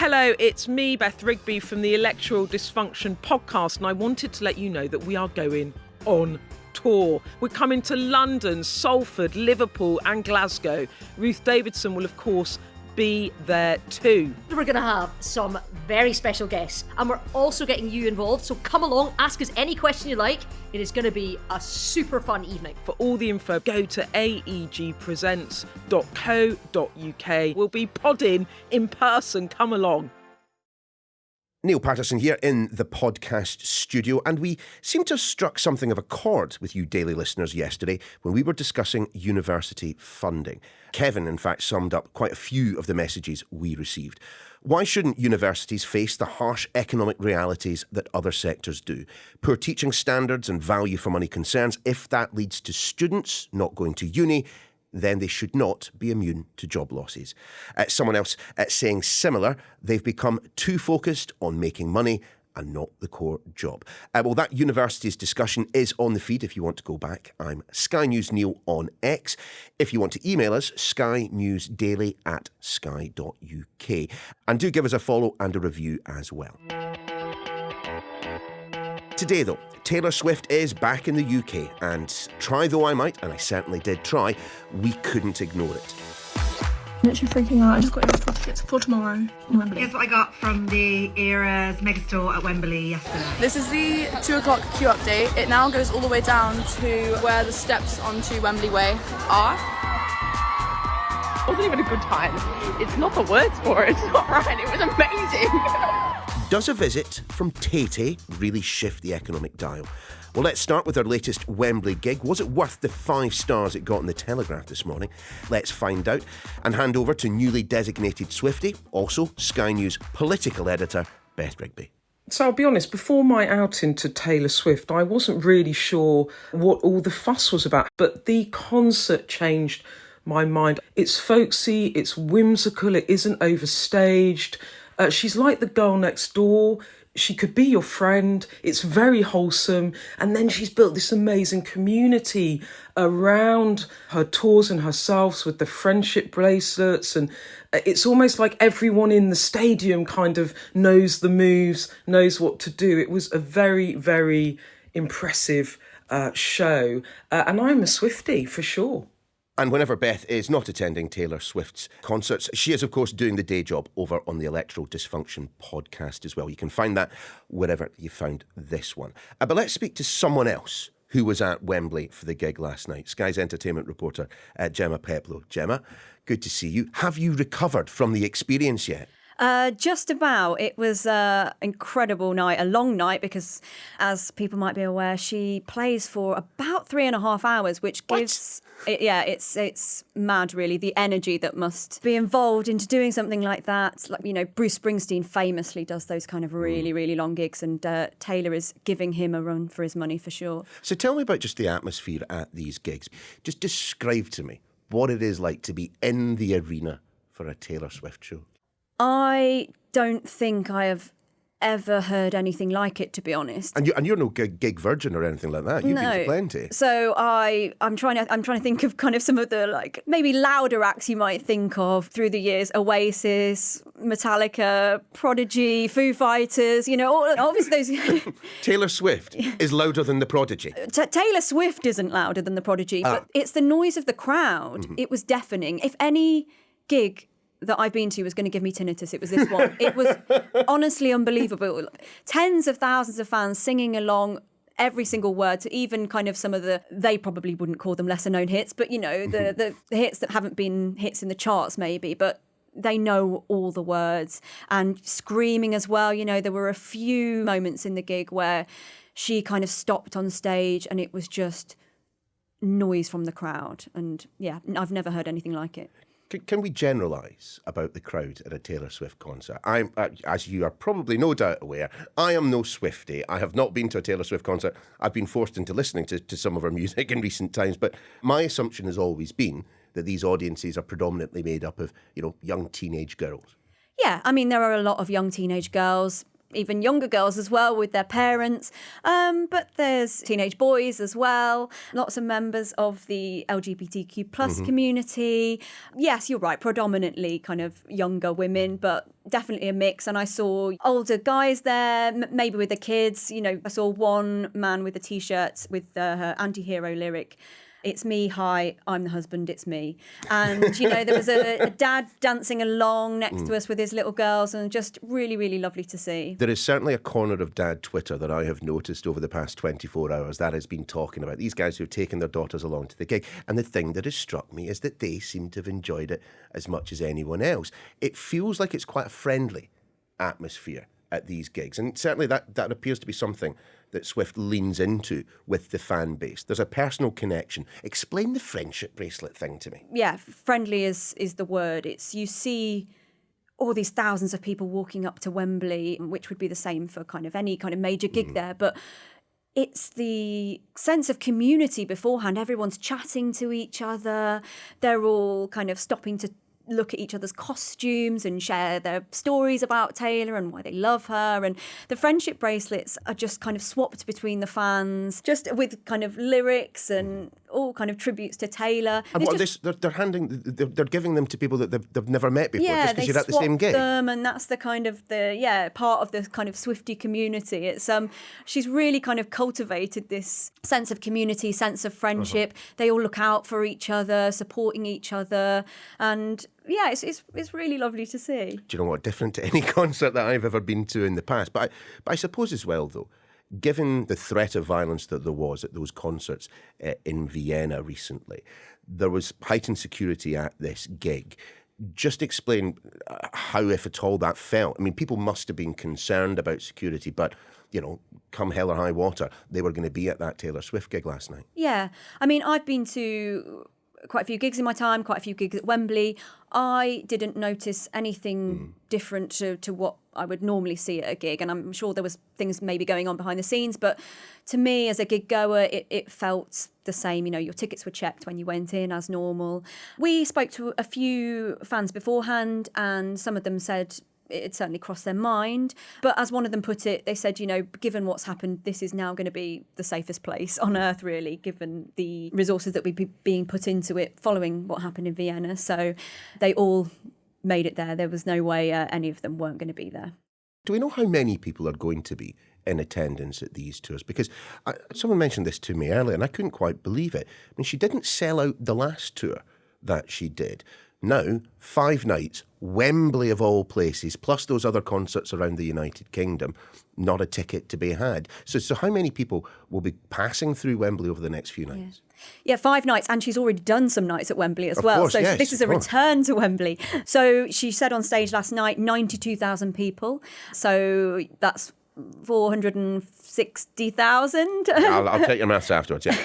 Hello, it's me, Beth Rigby from the Electoral Dysfunction podcast, and I wanted to let you know that we are going on tour. We're coming to London, Salford, Liverpool and Glasgow. Ruth Davidson will, of course, be there too. We're going to have some very special guests, and we're also getting you involved, so come along, ask us any question you like. It is going to be a super fun evening. For all the info, go to aegpresents.co.uk. We'll be podding in person. Come along. Niall Paterson here in the podcast studio, and we seem to have struck something of a chord with you daily listeners yesterday when we were discussing university funding. Kevin, in fact, summed up quite a few of the messages we received. Why shouldn't universities face the harsh economic realities that other sectors do? Poor teaching standards and value for money concerns. If that leads to students not going to uni, then they should not be immune to job losses. Someone else saying similar, they've become too focused on making money and not the core job. Well, that university's discussion is on the feed if you want to go back. I'm Sky News Neil on X. If you want to email us, skynewsdaily@sky.uk. And do give us a follow and a review as well. Today, though, Taylor Swift is back in the UK, and try though I might, and I certainly did try, we couldn't ignore it. Literally freaking out. I just got your tickets for tomorrow in Wembley. Here's what I got from the Era's megastore at Wembley yesterday. This is the 2 o'clock queue update. It now goes all the way down to where the steps onto Wembley Way are. It wasn't even a good time. It's not the words for it. It's not right. It was amazing. Does a visit from Tay really shift the economic dial? Well, let's start with our latest Wembley gig. Was it worth the 5 stars it got in the Telegraph this morning? Let's find out and hand over to newly designated Swifty, also Sky News political editor, Beth Rigby. So I'll be honest, before my outing to Taylor Swift, I wasn't really sure what all the fuss was about, but the concert changed my mind. It's folksy, it's whimsical, it isn't overstaged. She's like the girl next door. She could be your friend. It's very wholesome. And then she's built this amazing community around her tours and herself with the friendship bracelets. And it's almost like everyone in the stadium kind of knows the moves, knows what to do. It was a very, very impressive show. And I'm a Swiftie for sure. And whenever Beth is not attending Taylor Swift's concerts, she is, of course, doing the day job over on the Electoral Dysfunction podcast as well. You can find that wherever you found this one. But let's speak to someone else who was at Wembley for the gig last night. Sky's entertainment reporter, Gemma Peplow. Gemma, good to see you. Have you recovered from the experience yet? Just about. It was an incredible night, a long night, because as people might be aware, she plays for about 3.5 hours, which gives... It's mad, really, the energy that must be involved into doing something like that. Like, you know, Bruce Springsteen famously does those kind of really, really long gigs, and Taylor is giving him a run for his money for sure. So tell me about just the atmosphere at these gigs. Just describe to me what it is like to be in the arena for a Taylor Swift show. I don't think I have ever heard anything like it, to be honest. And you're no gig virgin or anything like that. You've been to plenty. So I'm trying to think of kind of some of the like maybe louder acts you might think of through the years: Oasis, Metallica, Prodigy, Foo Fighters. You know, obviously those. Taylor Swift is louder than the Prodigy. Taylor Swift isn't louder than the Prodigy, but it's the noise of the crowd. Mm-hmm. It was deafening. If any gig that I've been to was going to give me tinnitus, it was this one. It was honestly unbelievable. Tens of thousands of fans singing along every single word to even kind of some of the, they probably wouldn't call them lesser known hits, but you know, the hits that haven't been hits in the charts maybe, but they know all the words, and screaming as well. You know, there were a few moments in the gig where she kind of stopped on stage and it was just noise from the crowd. And yeah, I've never heard anything like it. Can we generalise about the crowd at a Taylor Swift concert? I'm, as you are probably no doubt aware, I am no Swiftie. I have not been to a Taylor Swift concert. I've been forced into listening to some of her music in recent times, but my assumption has always been that these audiences are predominantly made up of, you know, young teenage girls. Yeah, I mean, there are a lot of young teenage girls. even younger girls as well with their parents. But there's teenage boys as well. Lots of members of the LGBTQ plus community. Yes, you're right, predominantly kind of younger women, but definitely a mix. And I saw older guys there, maybe with the kids. You know, I saw one man with a T-shirt with her anti-hero lyric, "It's me, hi, I'm the husband, it's me." And, you know, there was a dad dancing along next to us with his little girls, and just really, really lovely to see. There is certainly a corner of dad Twitter that I have noticed over the past 24 hours that has been talking about these guys who've taken their daughters along to the gig. And the thing that has struck me is that they seem to have enjoyed it as much as anyone else. It feels like it's quite a friendly atmosphere at these gigs. And certainly that appears to be something that Swift leans into with the fan base. There's a personal connection. Explain the friendship bracelet thing to me. Yeah, friendly is the word. It's, you see all these thousands of people walking up to Wembley, which would be the same for kind of any kind of major gig there, but it's the sense of community beforehand. Everyone's chatting to each other. They're all kind of stopping to look at each other's costumes and share their stories about Taylor and why they love her. And the friendship bracelets are just kind of swapped between the fans, just with kind of lyrics and all kind of tributes to Taylor. And what they're giving them to people that they've never met before, yeah, just because you're at the same swap gig. Them, and that's the kind of part of the kind of Swifty community. It's she's really kind of cultivated this sense of community, sense of friendship. They all look out for each other, supporting each other, and yeah, it's really lovely to see. Do you know what? Different to any concert that I've ever been to in the past. But I suppose as well, though, given the threat of violence that there was at those concerts in Vienna recently, there was heightened security at this gig. Just explain how, if at all, that felt. I mean, people must have been concerned about security, but, you know, come hell or high water, they were going to be at that Taylor Swift gig last night. Yeah. I mean, I've been to quite a few gigs in my time, quite a few gigs at Wembley. I didn't notice anything different to what I would normally see at a gig, and I'm sure there was things maybe going on behind the scenes, but to me as a gig goer, it felt the same. You know, your tickets were checked when you went in as normal. We spoke to a few fans beforehand, and some of them said it certainly crossed their mind. But as one of them put it, they said, you know, given what's happened, this is now going to be the safest place on earth, really, given the resources that would be being put into it following what happened in Vienna. So they all made it there. There was no way any of them weren't going to be there. Do we know how many people are going to be in attendance at these tours? Because someone mentioned this to me earlier, and I couldn't quite believe it. I mean, she didn't sell out the last tour that she did. Now, 5 nights, Wembley of all places, plus those other concerts around the United Kingdom, not a ticket to be had. So how many people will be passing through Wembley over the next few nights? Yeah, 5 nights, and she's already done some nights at Wembley as well. Course, so yes, this is a return to Wembley. So she said on stage last night, 92,000 people. So that's 460,000. I'll take your maths afterwards, yeah.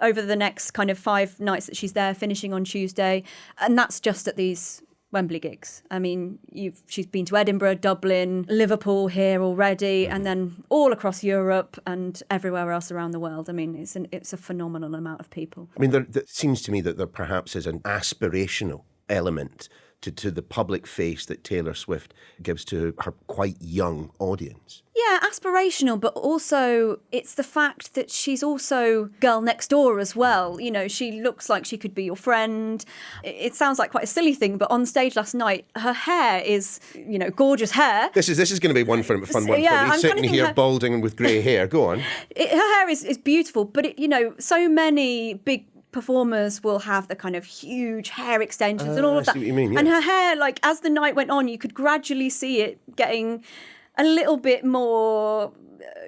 Over the next kind of 5 nights that she's there, finishing on Tuesday. And that's just at these Wembley gigs. I mean, she's been to Edinburgh, Dublin, Liverpool here already, and then all across Europe and everywhere else around the world. I mean, it's a phenomenal amount of people. I mean, there seems to me that there perhaps is an aspirational element to the public face that Taylor Swift gives to her quite young audience. Yeah, aspirational, but also it's the fact that she's also girl next door as well. You know, she looks like she could be your friend. It sounds like quite a silly thing, but on stage last night, her hair is, you know, gorgeous hair. This is going to be one fun one for me. I'm Sitting here balding and with grey hair. Go on. Her hair is beautiful, but, you know, so many big performers will have the kind of huge hair extensions and all of that. I see what you mean, yeah. And her hair, like, as the night went on, you could gradually see it getting a little bit more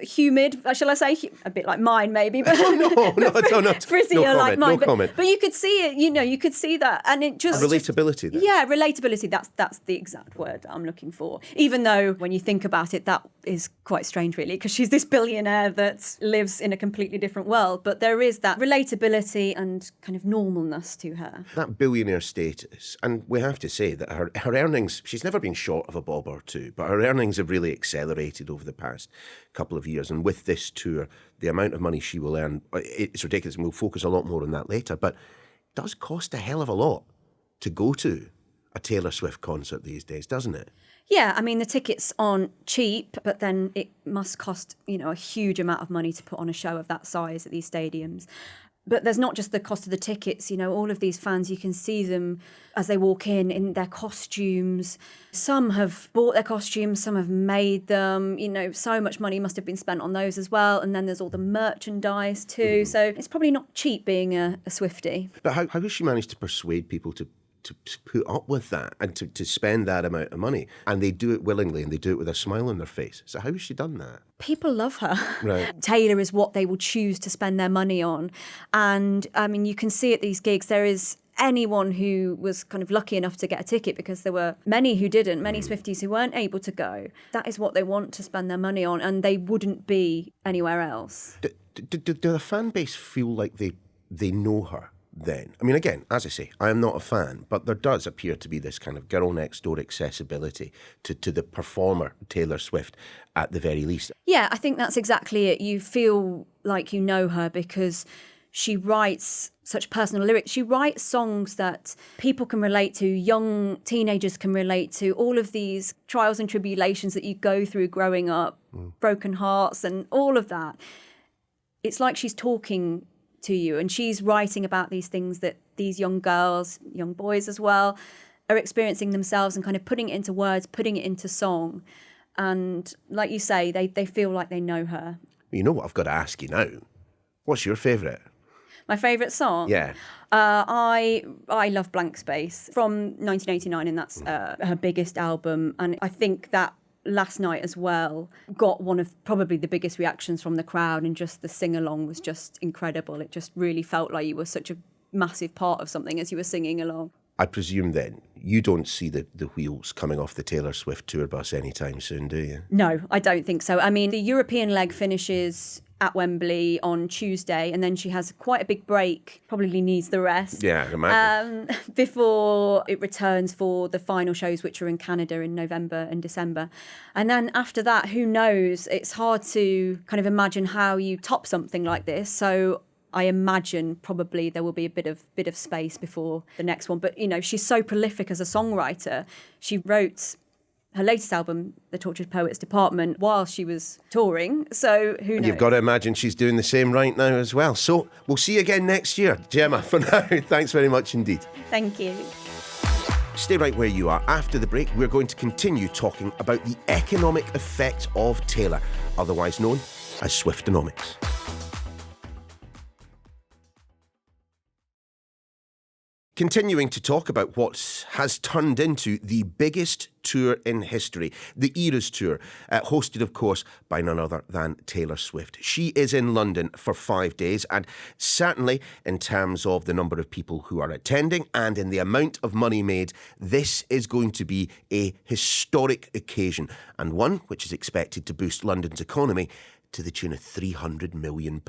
humid, shall I say? A bit like mine, maybe. But no, frizzier like mine. No comment. But you could see it, you know, you could see that. And it just... Relatability then. Yeah, relatability. That's the exact word that I'm looking for. Even though when you think about it, that is quite strange, really, because she's this billionaire that lives in a completely different world. But there is that relatability and kind of normalness to her. That billionaire status, and we have to say that her earnings, she's never been short of a bob or two, but her earnings have really accelerated over the past couple of years. And with this tour, the amount of money she will earn, it's ridiculous, and we'll focus a lot more on that later, but it does cost a hell of a lot to go to a Taylor Swift concert these days, doesn't it? Yeah, I mean, the tickets aren't cheap, but then it must cost, a huge amount of money to put on a show of that size at these stadiums. But there's not just the cost of the tickets, all of these fans, you can see them as they walk in their costumes. Some have bought their costumes, some have made them, so much money must have been spent on those as well. And then there's all the merchandise too. So it's probably not cheap being a Swiftie. But how has she managed to persuade people to put up with that and to spend that amount of money? And they do it willingly and they do it with a smile on their face. So how has she done that? People love her. Right. Taylor is what they will choose to spend their money on. And I mean, you can see at these gigs, there is anyone who was kind of lucky enough to get a ticket, because there were many who didn't, many Swifties who weren't able to go. That is what they want to spend their money on, and they wouldn't be anywhere else. Do the fan base feel like they know her then? I mean, again, as I say, I am not a fan, but there does appear to be this kind of girl next door accessibility to the performer, Taylor Swift, at the very least. Yeah, I think that's exactly it. You feel like you know her because she writes such personal lyrics. She writes songs that people can relate to, young teenagers can relate to, all of these trials and tribulations that you go through growing up, broken hearts and all of that. It's like she's talking to you, and she's writing about these things that these young girls, young boys as well, are experiencing themselves and kind of putting it into words, putting it into song. And like you say, they feel like they know her. You know what I've got to ask you now? What's your favourite? My favourite song? Yeah. I love Blank Space from 1989, and that's her biggest album. And I think that Last Night as well got one of probably the biggest reactions from the crowd, and just the sing-along was just incredible. It just really felt like you were such a massive part of something as you were singing along. I presume then you don't see the wheels coming off the Taylor Swift tour bus anytime soon, do you? No, I don't think so. I mean, the European leg finishes at Wembley on Tuesday, and then she has quite a big break, probably needs the rest. Yeah, I can imagine. Before it returns for the final shows, which are in Canada in November and December. And then after that, who knows? It's hard to kind of imagine how you top something like this. So I imagine probably there will be a bit of space before the next one. But, she's so prolific as a songwriter. She wrote her latest album, The Tortured Poets Department, while she was touring. So who knows? And you've got to imagine she's doing the same right now as well. So we'll see you again next year. Gemma, for now, thanks very much indeed. Thank you. Stay right where you are. After the break, we're going to continue talking about the economic effect of Taylor, otherwise known as Swiftonomics. Continuing to talk about what has turned into the biggest tour in history, the Eras Tour, hosted, of course, by none other than Taylor Swift. She is in London for 5 days, and certainly in terms of the number of people who are attending and in the amount of money made, this is going to be a historic occasion, and one which is expected to boost London's economy to the tune of £300 million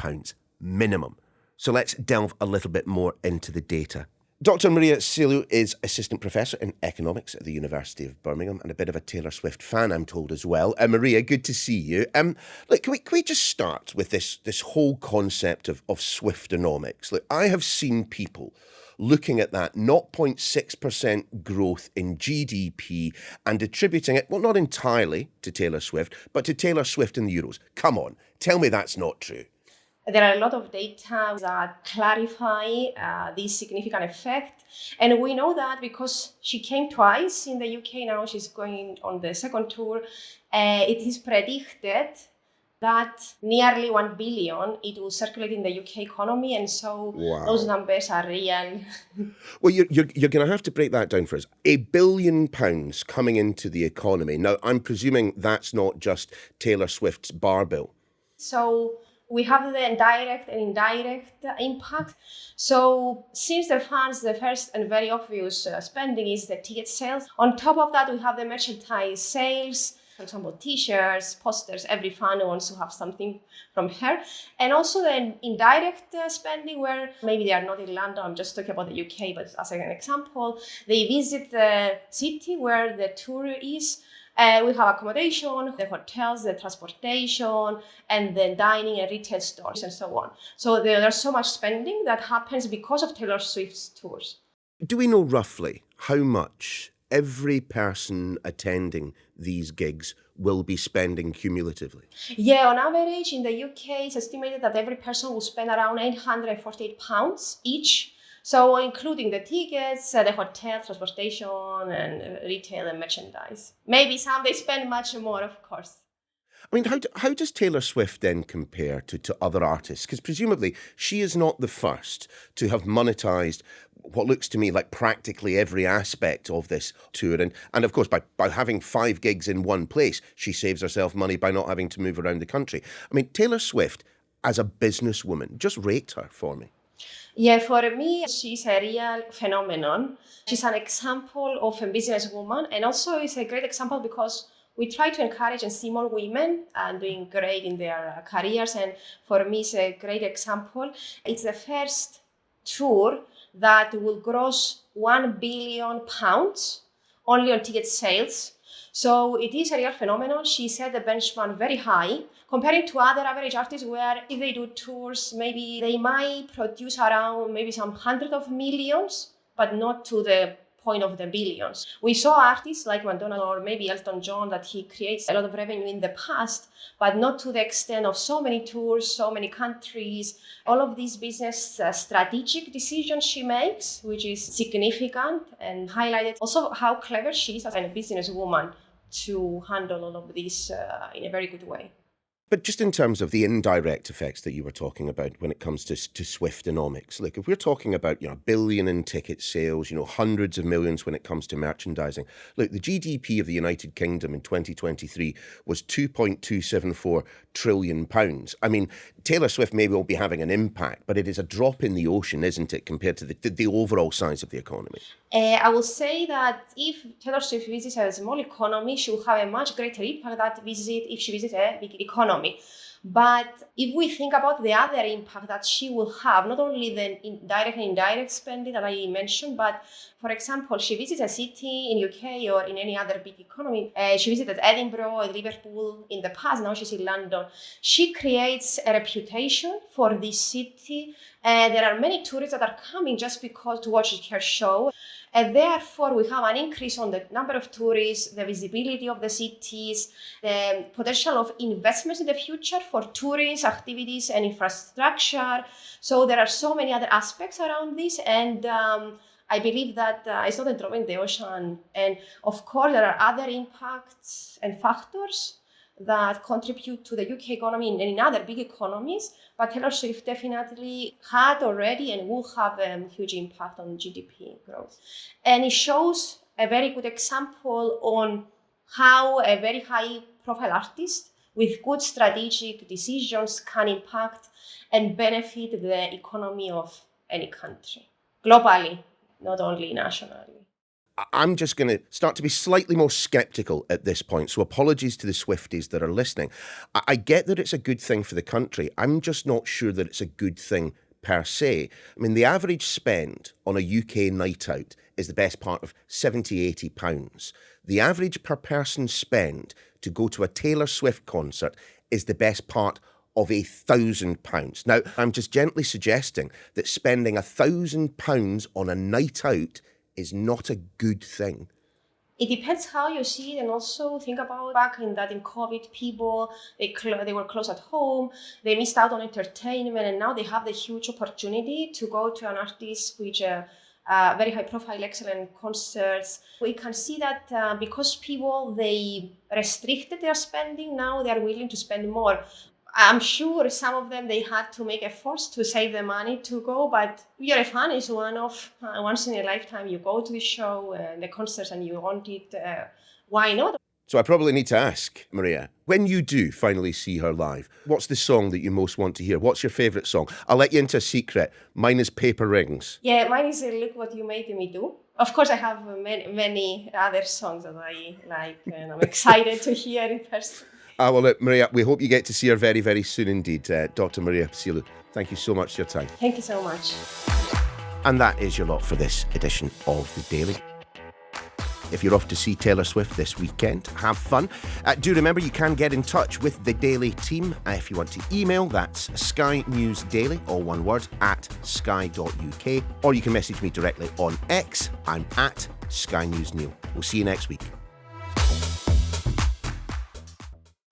minimum. So let's delve a little bit more into the data. Dr. Maria Psyllou is Assistant Professor in Economics at the University of Birmingham and a bit of a Taylor Swift fan, I'm told, as well. Maria, good to see you. Look, can we just start with this whole concept of Swiftonomics? Look, I have seen people looking at that 0.6% growth in GDP and attributing it, well, not entirely to Taylor Swift, but to Taylor Swift and the Euros. Come on, tell me that's not true. There are a lot of data that clarify this significant effect. And we know that because she came twice in the UK, now she's going on the second tour. It is predicted that nearly 1 billion it will circulate in the UK economy. And so Those numbers are real. Well, you're going to have to break that down for us. £1 billion coming into the economy. Now, I'm presuming that's not just Taylor Swift's bar bill. So we have the direct and indirect impact. So since the fans, the first and very obvious spending is the ticket sales. On top of that, we have the merchandise sales. For example, t-shirts, posters, every fan wants to have something from her. And also the indirect spending where maybe they are not in London, I'm just talking about the UK, but as an example, they visit the city where the tour is. We have accommodation, the hotels, the transportation, and the dining and retail stores and so on. So there's so much spending that happens because of Taylor Swift's tours. Do we know roughly how much every person attending these gigs will be spending cumulatively? Yeah, on average in the UK, it's estimated that every person will spend around £848 each. So including the tickets, the hotel, transportation, and retail and merchandise. Maybe some they spend much more, of course. I mean, how does Taylor Swift then compare to other artists? Because presumably she is not the first to have monetised what looks to me like practically every aspect of this tour. And of course, by having 5 gigs in one place, she saves herself money by not having to move around the country. I mean, Taylor Swift, as a businesswoman, just rate her for me. Yeah, for me, she's a real phenomenon. She's an example of a businesswoman, and also is a great example because we try to encourage and see more women doing great in their careers, and for me, it's a great example. It's the first tour that will gross £1 billion only on ticket sales. So it is a real phenomenon. She set the benchmark very high, comparing to other average artists where if they do tours, maybe they might produce around maybe some hundreds of millions, but not to the point of the billions. We saw artists like Madonna or maybe Elton John that he creates a lot of revenue in the past, but not to the extent of so many tours, so many countries, all of these business strategic decisions she makes, which is significant and highlighted also how clever she is as a businesswoman to handle all of this in a very good way. But just in terms of the indirect effects that you were talking about when it comes to Swiftonomics, look, if we're talking about, $1 billion in ticket sales, hundreds of millions when it comes to merchandising, look, the GDP of the United Kingdom in 2023 was £2.274 trillion. I mean, Taylor Swift maybe won't be having an impact, but it is a drop in the ocean, isn't it, compared to the overall size of the economy? I will say that if Taylor Swift visits a small economy, she will have a much greater impact than if she visits a big economy. But if we think about the other impact that she will have, not only the direct and indirect spending that I mentioned, but for example, she visits a city in UK or in any other big economy. She visited Edinburgh and Liverpool in the past. Now she's in London. She creates a reputation for this city. There are many tourists that are coming just because to watch her show. And therefore, we have an increase on the number of tourists, the visibility of the cities, the potential of investments in the future for tourist activities and infrastructure. So there are so many other aspects around this. And I believe that it's not a drop in the ocean. And of course, there are other impacts and factors that contribute to the UK economy and in other big economies. But Taylor Swift definitely had already and will have a huge impact on GDP growth. And it shows a very good example on how a very high-profile artist with good strategic decisions can impact and benefit the economy of any country, globally, not only nationally. I'm just going to start to be slightly more sceptical at this point, so apologies to the Swifties that are listening. I get that it's a good thing for the country. I'm just not sure that it's a good thing per se. I mean, the average spend on a UK night out is the best part of £70, £80. The average per person spend to go to a Taylor Swift concert is the best part of £1,000. Now, I'm just gently suggesting that spending £1,000 on a night out is not a good thing. It depends how you see it, and also think about back in COVID, people, they were close at home, they missed out on entertainment, and now they have the huge opportunity to go to an artist which very high profile, excellent concerts. We can see that because people, they restricted their spending, now they are willing to spend more. I'm sure some of them, they had to make efforts to save the money to go, but you're a fan, it's once in a lifetime, you go to the show, the concerts, and you want it, why not? So I probably need to ask, Maria, when you do finally see her live, what's the song that you most want to hear? What's your favourite song? I'll let you into a secret. Mine is Paper Rings. Yeah, mine is Look What You Made Me Do. Of course, I have many other songs that I like, and I'm excited to hear in person. Well, look, Maria, we hope you get to see her very, very soon indeed. Dr. Maria Psyllou, thank you so much for your time. Thank you so much. And that is your lot for this edition of The Daily. If you're off to see Taylor Swift this weekend, have fun. Do remember you can get in touch with the Daily team. If you want to email, that's Sky News Daily, all one word, at sky.uk. Or you can message me directly on X. I'm at Sky News Neil. We'll see you next week.